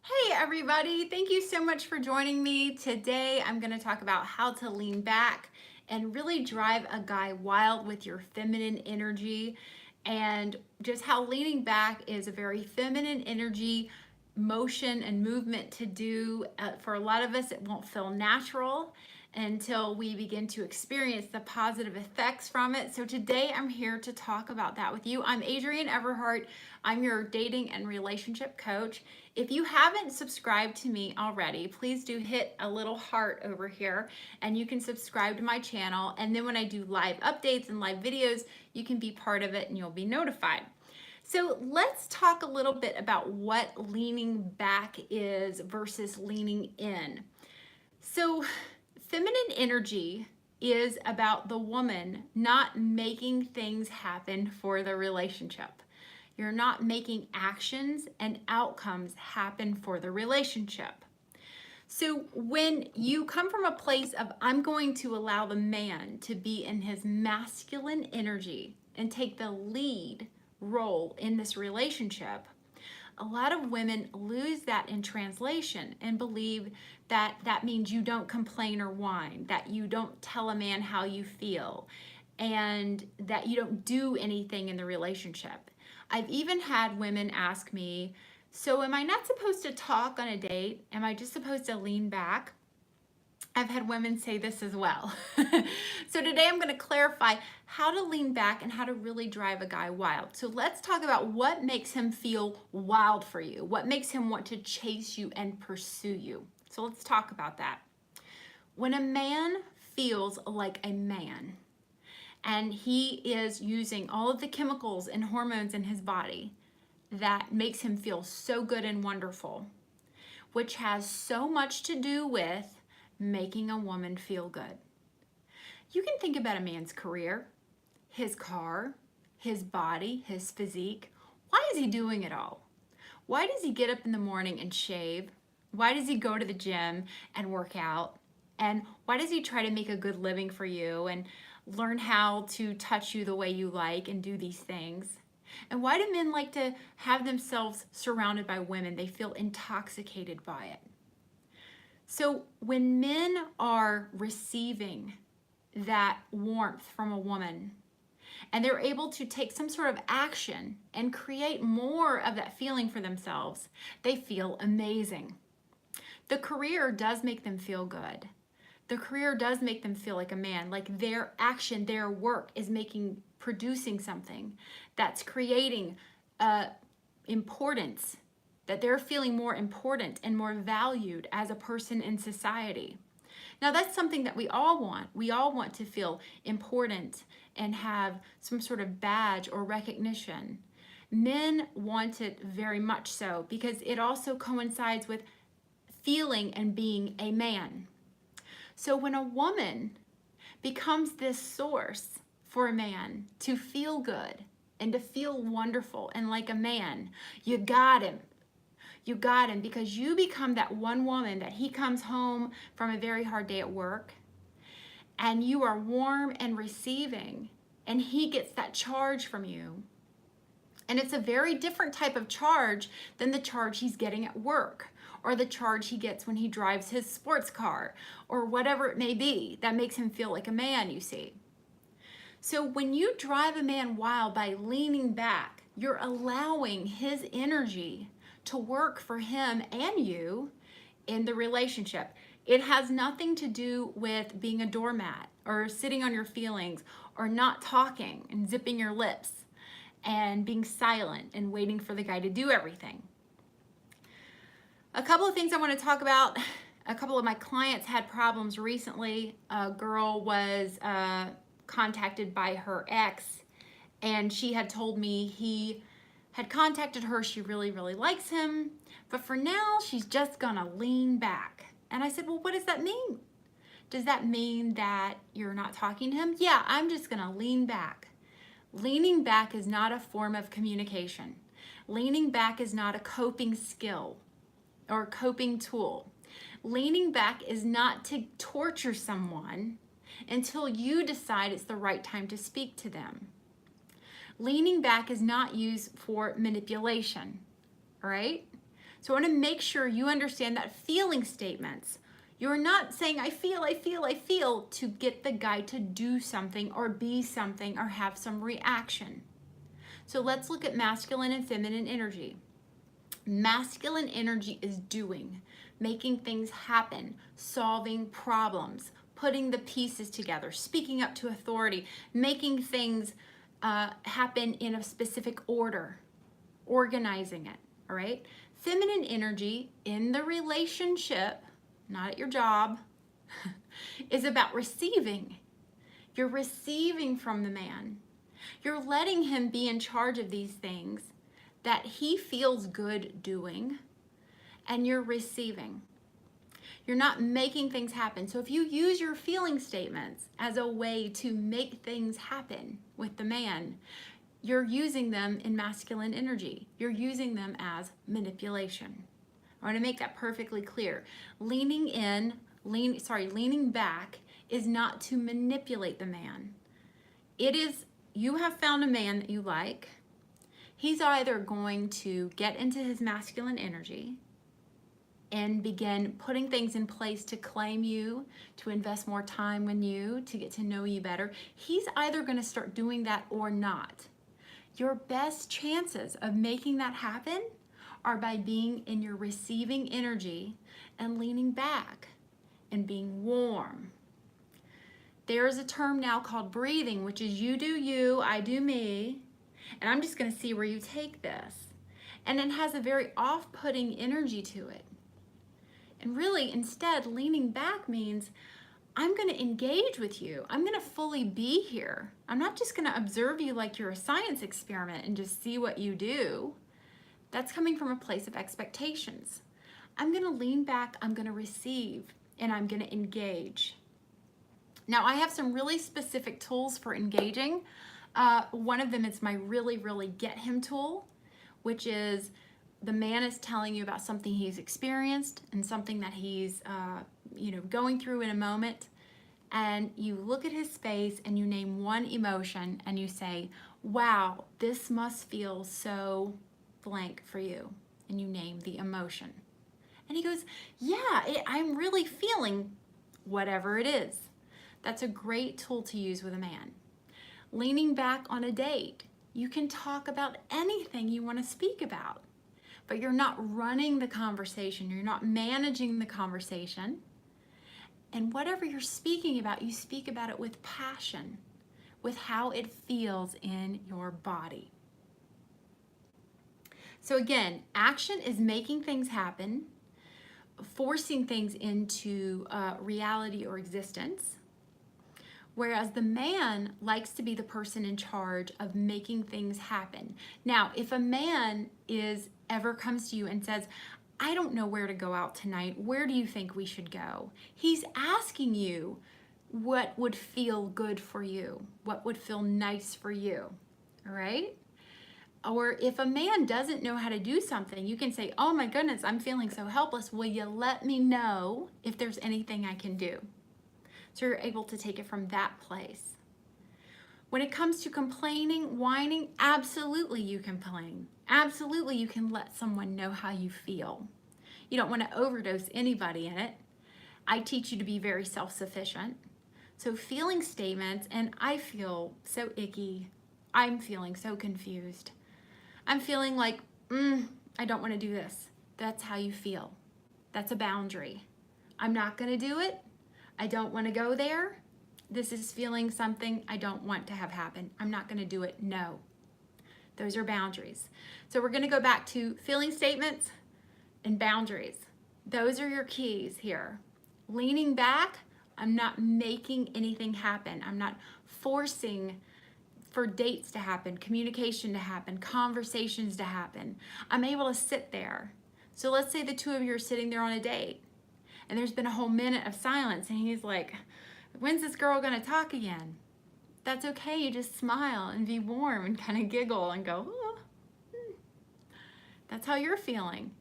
Hey everybody, thank you so much for joining me. Today I'm going to talk about how to lean back and really drive a guy wild with your feminine energy, and just how leaning back is a very feminine energy motion and movement to do. For a lot of us, it won't feel natural until we begin to experience the positive effects from it. So today I'm here to talk about that with you. I'm Adrienne Everheart. I'm your dating and relationship coach. If you haven't subscribed to me already, please do hit a little heart over here and you can subscribe to my channel. And then when I do live updates and live videos, you can be part of it and you'll be notified. So let's talk a little bit about what leaning back is versus leaning in. So feminine energy is about the woman not making things happen for the relationship. You're not making actions and outcomes happen for the relationship. So when you come from a place of, I'm going to allow the man to be in his masculine energy and take the lead role in this relationship, a lot of women lose that in translation and believe that that means you don't complain or whine, that you don't tell a man how you feel, and that you don't do anything in the relationship. I've even had women ask me, so am I not supposed to talk on a date? Am I just supposed to lean back? I've had women say this as well. So today I'm going to clarify how to lean back and how to really drive a guy wild. So let's talk about what makes him feel wild for you. What makes him want to chase you and pursue you. So let's talk about that. When a man feels like a man and he is using all of the chemicals and hormones in his body that makes him feel so good and wonderful, which has so much to do with making a woman feel good. You can think about a man's career, his car, his body, his physique. Why is he doing it all? Why does he get up in the morning and shave? Why does he go to the gym and work out? And why does he try to make a good living for you and learn how to touch you the way you like and do these things? And why do men like to have themselves surrounded by women? They feel intoxicated by it. So when men are receiving that warmth from a woman and they're able to take some sort of action and create more of that feeling for themselves, they feel amazing. The career does make them feel good. The career does make them feel like a man, like their action, their work is producing something that's creating importance, that they're feeling more important and more valued as a person in society. Now that's something that we all want. We all want to feel important and have some sort of badge or recognition. Men want it very much so because it also coincides with feeling and being a man. So when a woman becomes this source for a man to feel good and to feel wonderful and like a man, you got him. You got him because you become that one woman that he comes home from a very hard day at work and you are warm and receiving and he gets that charge from you. And it's a very different type of charge than the charge he's getting at work or the charge he gets when he drives his sports car or whatever it may be that makes him feel like a man, you see. So when you drive a man wild by leaning back, you're allowing his energy to work for him and you in the relationship. It has nothing to do with being a doormat or sitting on your feelings or not talking and zipping your lips and being silent and waiting for the guy to do everything. A couple of things I want to talk about. A couple of my clients had problems recently. A girl was contacted by her ex and she had told me he had contacted her. She really, really likes him, but for now she's just gonna lean back. And I said, well, what does that mean? Does that mean that you're not talking to him? Yeah, I'm just gonna lean back. Leaning back is not a form of communication. Leaning back is not a coping skill or a coping tool. Leaning back is not to torture someone until you decide it's the right time to speak to them. Leaning back is not used for manipulation, all right? So I want to make sure you understand that feeling statements. You're not saying, I feel, to get the guy to do something or be something or have some reaction. So let's look at masculine and feminine energy. Masculine energy is doing, making things happen, solving problems, putting the pieces together, speaking up to authority, making things happen in a specific order, organizing it, all right? Feminine energy in the relationship, not at your job, is about receiving. You're receiving from the man. You're letting him be in charge of these things that he feels good doing, and you're receiving. You're not making things happen. So if you use your feeling statements as a way to make things happen with the man, you're using them in masculine energy. You're using them as manipulation. I want to make that perfectly clear. Leaning back is not to manipulate the man. It is, you have found a man that you like. He's either going to get into his masculine energy and begin putting things in place to claim you, to invest more time in you, to get to know you better. He's either going to start doing that or not. Your best chances of making that happen are by being in your receiving energy and leaning back and being warm. There's a term now called breathing, which is you do you, I do me, and I'm just going to see where you take this. And it has a very off-putting energy to it. And really, instead, leaning back means I'm going to engage with you. I'm going to fully be here. I'm not just going to observe you like you're a science experiment and just see what you do. That's coming from a place of expectations. I'm going to lean back, I'm going to receive, and I'm going to engage. Now, I have some really specific tools for engaging. One of them is my really get him tool, which is the man is telling you about something he's experienced and something that he's going through in a moment, and you look at his face and you name one emotion and you say, wow, this must feel so blank for you, and you name the emotion. And he goes, yeah, I'm really feeling whatever it is. That's a great tool to use with a man. Leaning back on a date, you can talk about anything you want to speak about, but you're not running the conversation. You're not managing the conversation. And whatever you're speaking about, you speak about it with passion, with how it feels in your body. So again, action is making things happen, forcing things into reality or existence. Whereas the man likes to be the person in charge of making things happen. Now, if a man ever comes to you and says, I don't know where to go out tonight, where do you think we should go? He's asking you what would feel good for you, what would feel nice for you, all right? Or if a man doesn't know how to do something, you can say, oh my goodness, I'm feeling so helpless. Will you let me know if there's anything I can do? So you're able to take it from that place. When it comes to complaining, whining, absolutely you complain. Absolutely you can let someone know how you feel. You don't want to overdose anybody in it. I teach you to be very self-sufficient. So feeling statements, and I feel so icky. I'm feeling so confused. I'm feeling like, I don't want to do this. That's how you feel. That's a boundary. I'm not going to do it. I don't want to go there. This is feeling something I don't want to have happen. I'm not going to do it. No. Those are boundaries. So we're going to go back to feeling statements and boundaries. Those are your keys here. Leaning back, I'm not making anything happen. I'm not forcing for dates to happen, communication to happen, conversations to happen. I'm able to sit there. So let's say the two of you are sitting there on a date, and there's been a whole minute of silence, and he's like, when's this girl gonna talk again? That's okay, you just smile and be warm and kind of giggle and go, oh. That's how you're feeling.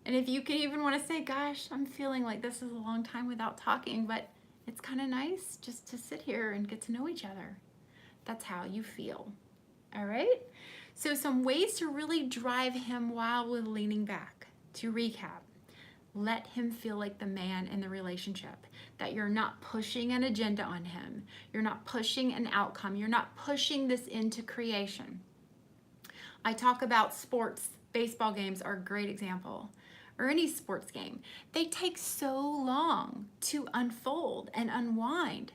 And if you could even want to say, gosh, I'm feeling like this is a long time without talking, but it's kind of nice just to sit here and get to know each other. That's how you feel, all right? So some ways to really drive him while we're leaning back. To recap, let him feel like the man in the relationship, that you're not pushing an agenda on him. You're not pushing an outcome. You're not pushing this into creation. I talk about sports. Baseball games are a great example, or any sports game. They take so long to unfold and unwind.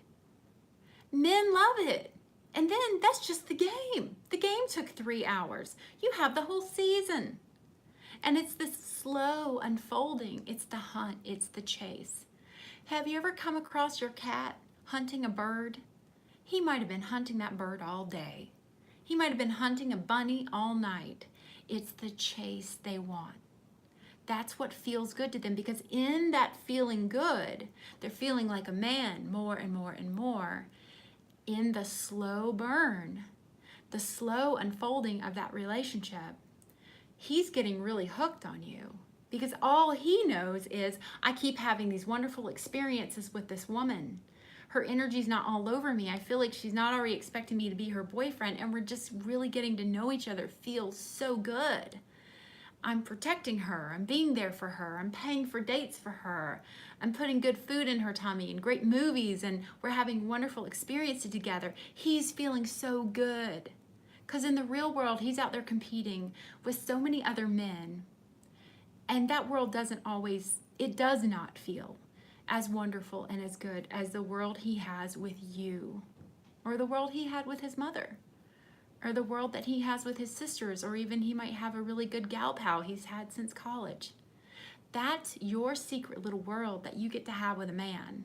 Men love it. And then that's just the game. The game took 3 hours. You have the whole season. And it's this slow unfolding. It's the hunt. It's the chase. Have you ever come across your cat hunting a bird? He might have been hunting that bird all day. He might have been hunting a bunny all night. It's the chase they want. That's what feels good to them, because in that feeling good, they're feeling like a man more and more and more. In the slow burn, the slow unfolding of that relationship, he's getting really hooked on you, because all he knows is, I keep having these wonderful experiences with this woman. Her energy's not all over me. I feel like she's not already expecting me to be her boyfriend, and we're just really getting to know each other. It feels so good. I'm protecting her. I'm being there for her. I'm paying for dates for her. I'm putting good food in her tummy and great movies, and we're having wonderful experiences together. He's feeling so good. Because in the real world, he's out there competing with so many other men. And that world does not feel as wonderful and as good as the world he has with you, or the world he had with his mother, or the world that he has with his sisters, or even he might have a really good gal pal he's had since college. That's your secret little world that you get to have with a man.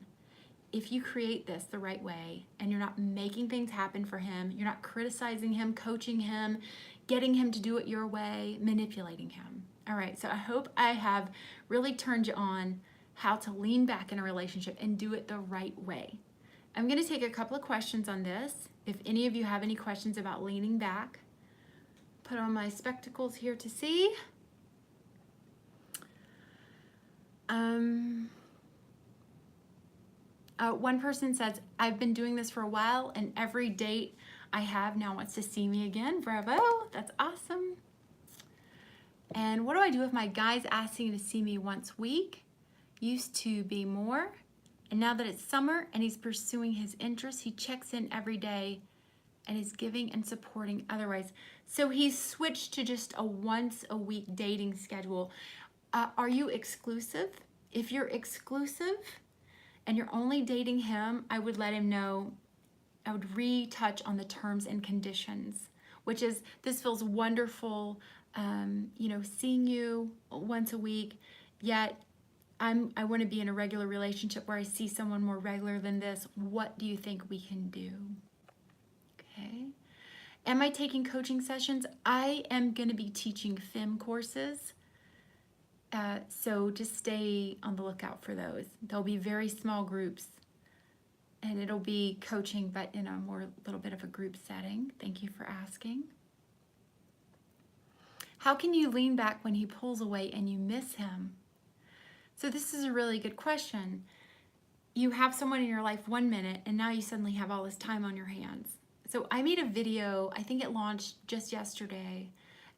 If you create this the right way, and you're not making things happen for him, you're not criticizing him, coaching him, getting him to do it your way, manipulating him. All right, so I hope I have really turned you on how to lean back in a relationship and do it the right way. I'm going to take a couple of questions on this. If any of you have any questions about leaning back, put on my spectacles here to see. One person says, I've been doing this for a while, and every date I have now wants to see me again. Bravo, that's awesome. And what do I do if my guy's asking to see me once a week? Used to be more. And now that it's summer and he's pursuing his interests, he checks in every day and is giving and supporting otherwise. So he's switched to just a once a week dating schedule. Are you exclusive? If you're exclusive and you're only dating him, I would let him know, I would retouch on the terms and conditions, which is, this feels wonderful, seeing you once a week, yet I want to be in a regular relationship where I see someone more regular than this. What do you think we can do? Okay. Am I taking coaching sessions? I am going to be teaching FEM courses. So just stay on the lookout for those. There'll be very small groups, and it'll be coaching, but in a little bit of a group setting. Thank you for asking. How can you lean back when he pulls away and you miss him? So this is a really good question. You have someone in your life 1 minute, and now you suddenly have all this time on your hands. So I made a video, I think it launched just yesterday,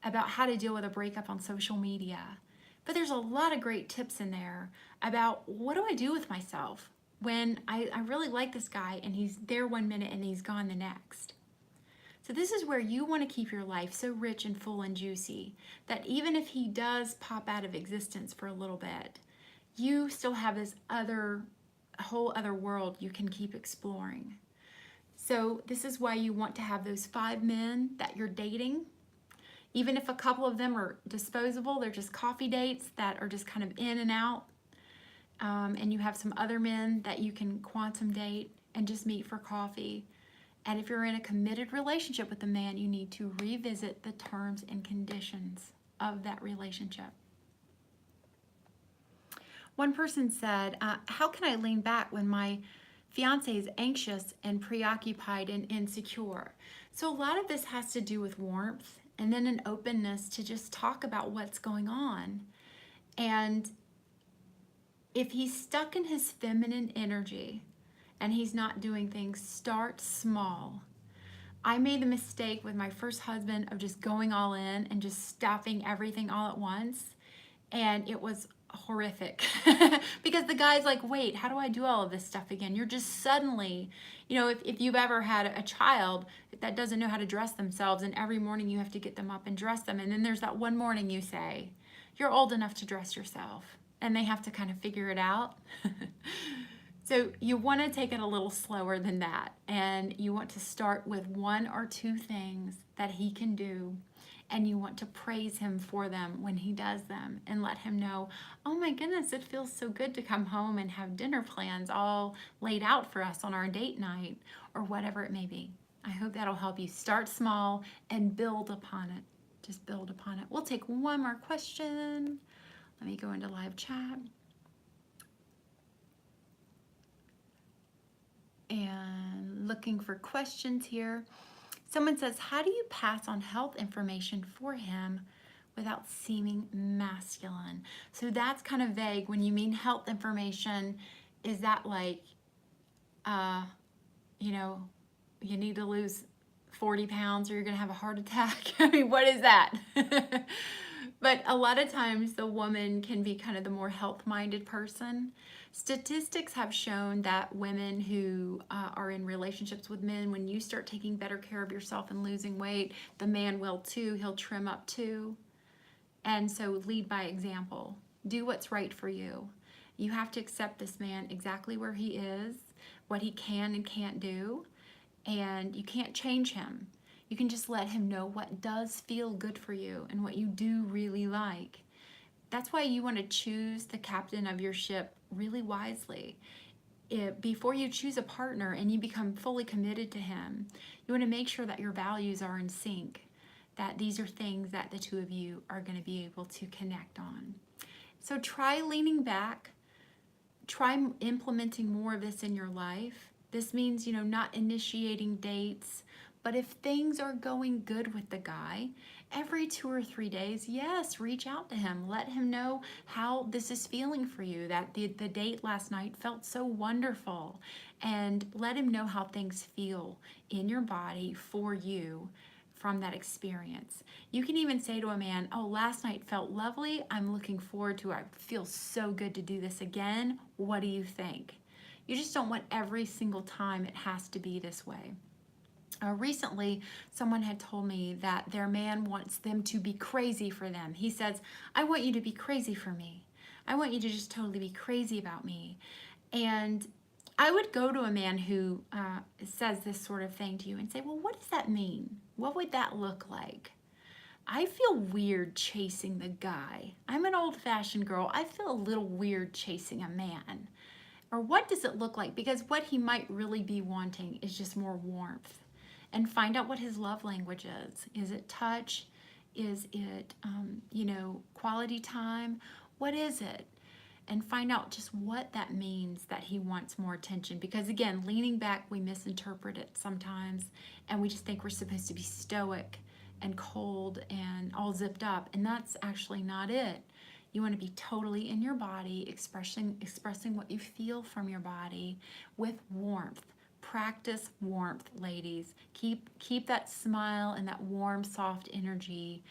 about how to deal with a breakup on social media. But there's a lot of great tips in there about, what do I do with myself when I really like this guy and he's there 1 minute and he's gone the next. So this is where you want to keep your life so rich and full and juicy that even if he does pop out of existence for a little bit, you still have this whole other world you can keep exploring. So this is why you want to have those 5 men that you're dating. Even if a couple of them are disposable, they're just coffee dates that are just kind of in and out. And you have some other men that you can quantum date and just meet for coffee. And if you're in a committed relationship with a man, you need to revisit the terms and conditions of that relationship. One person said, how can I lean back when my fiance is anxious and preoccupied and insecure? So a lot of this has to do with warmth, and then an openness to just talk about what's going on. And if he's stuck in his feminine energy and he's not doing things, start small. I made the mistake with my first husband of just going all in and just stuffing everything all at once. And it was horrific because the guy's like, wait, how do I do all of this stuff again? You're just suddenly, if you've ever had a child that doesn't know how to dress themselves, and every morning you have to get them up and dress them. And then there's that one morning you say, you're old enough to dress yourself. And they have to kind of figure it out. So you want to take it a little slower than that. And you want to start with 1 or 2 things that he can do. And you want to praise him for them when he does them and let him know, oh my goodness, it feels so good to come home and have dinner plans all laid out for us on our date night, or whatever it may be. I hope that'll help you. Start small and build upon it. Just build upon it. We'll take one more question. Let me go into live chat. And looking for questions here. Someone says, how do you pass on health information for him without seeming masculine? So that's kind of vague. When you mean health information, is that like, you need to lose 40 pounds or you're going to have a heart attack? I mean, what is that? But a lot of times the woman can be kind of the more health-minded person. Statistics have shown that women who are in relationships with men, when you start taking better care of yourself and losing weight, the man will too. He'll trim up too. And so lead by example. Do what's right for you. You have to accept this man exactly where he is, what he can and can't do, and you can't change him. You can just let him know what does feel good for you and what you do really like. That's why you want to choose the captain of your ship really wisely. Before you choose a partner and you become fully committed to him, you want to make sure that your values are in sync, that these are things that the two of you are going to be able to connect on. So try leaning back. Try implementing more of this in your life. This means, not initiating dates. But if things are going good with the guy, every 2 or 3 days, yes, reach out to him. Let him know how this is feeling for you, that the date last night felt so wonderful. And let him know how things feel in your body for you from that experience. You can even say to a man, oh, last night felt lovely. I'm looking forward to it. I feel so good to do this again. What do you think? You just don't want every single time it has to be this way. Recently, someone had told me that their man wants them to be crazy for them. He says, I want you to be crazy for me. I want you to just totally be crazy about me. And I would go to a man who says this sort of thing to you and say, well, what does that mean? What would that look like? I feel weird chasing the guy. I'm an old-fashioned girl. I feel a little weird chasing a man. Or what does it look like? Because what he might really be wanting is just more warmth. And find out what his love language is. Is it touch? Is it, quality time? What is it? And find out just what that means that he wants more attention. Because again, leaning back, we misinterpret it sometimes. And we just think we're supposed to be stoic and cold and all zipped up. And that's actually not it. You want to be totally in your body, expressing what you feel from your body with warmth. Practice warmth, ladies. Keep that smile and that warm, soft energy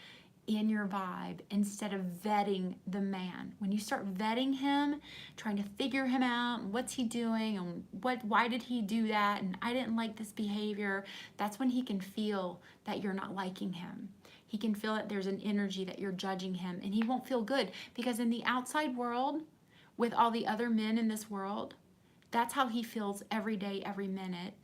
in your vibe instead of vetting the man. When you start vetting him, trying to figure him out, and what's he doing, and why did he do that, and I didn't like this behavior, that's when he can feel that you're not liking him. He can feel that there's an energy that you're judging him, and he won't feel good because in the outside world, with all the other men in this world, that's how he feels every day, every minute,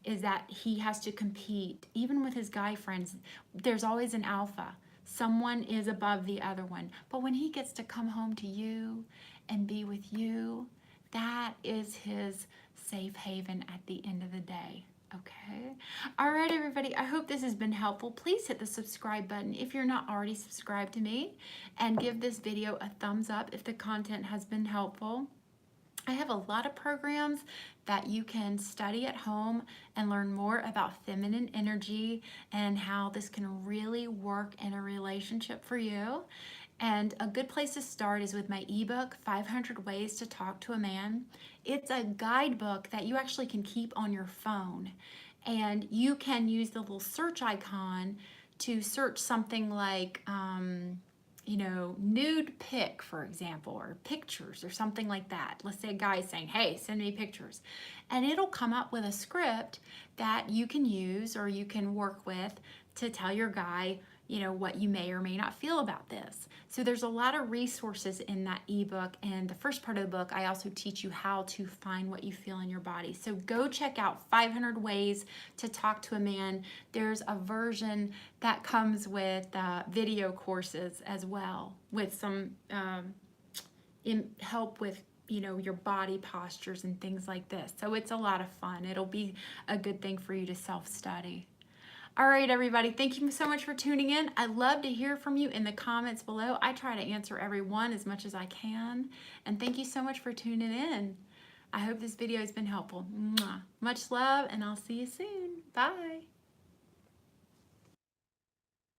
is that he has to compete. Even with his guy friends, there's always an alpha. Someone is above the other one. But when he gets to come home to you and be with you, that is his safe haven at the end of the day. Okay. All right, everybody. I hope this has been helpful. Please hit the subscribe button if you're not already subscribed to me, and give this video a thumbs up if the content has been helpful. I have a lot of programs that you can study at home and learn more about feminine energy and how this can really work in a relationship for you. And a good place to start is with my ebook, 500 Ways to Talk to a Man. It's a guidebook that you actually can keep on your phone. And you can use the little search icon to search something like, you know, nude pic, for example, or pictures or something like that. Let's say a guy is saying, hey, send me pictures. And it'll come up with a script that you can use or you can work with to tell your guy, you know, what you may or may not feel about this. So there's a lot of resources in that ebook. And the first part of the book, I also teach you how to find what you feel in your body. So go check out 500 Ways to Talk to a Man. There's a version that comes with video courses as well, with some help with, you know, your body postures and things like this. So it's a lot of fun. It'll be a good thing for you to self-study. All right, everybody, thank you so much for tuning in. I love to hear from you in the comments below. I try to answer everyone as much as I can. And thank you so much for tuning in. I hope this video has been helpful. Mwah. Much love, and I'll see you soon. Bye.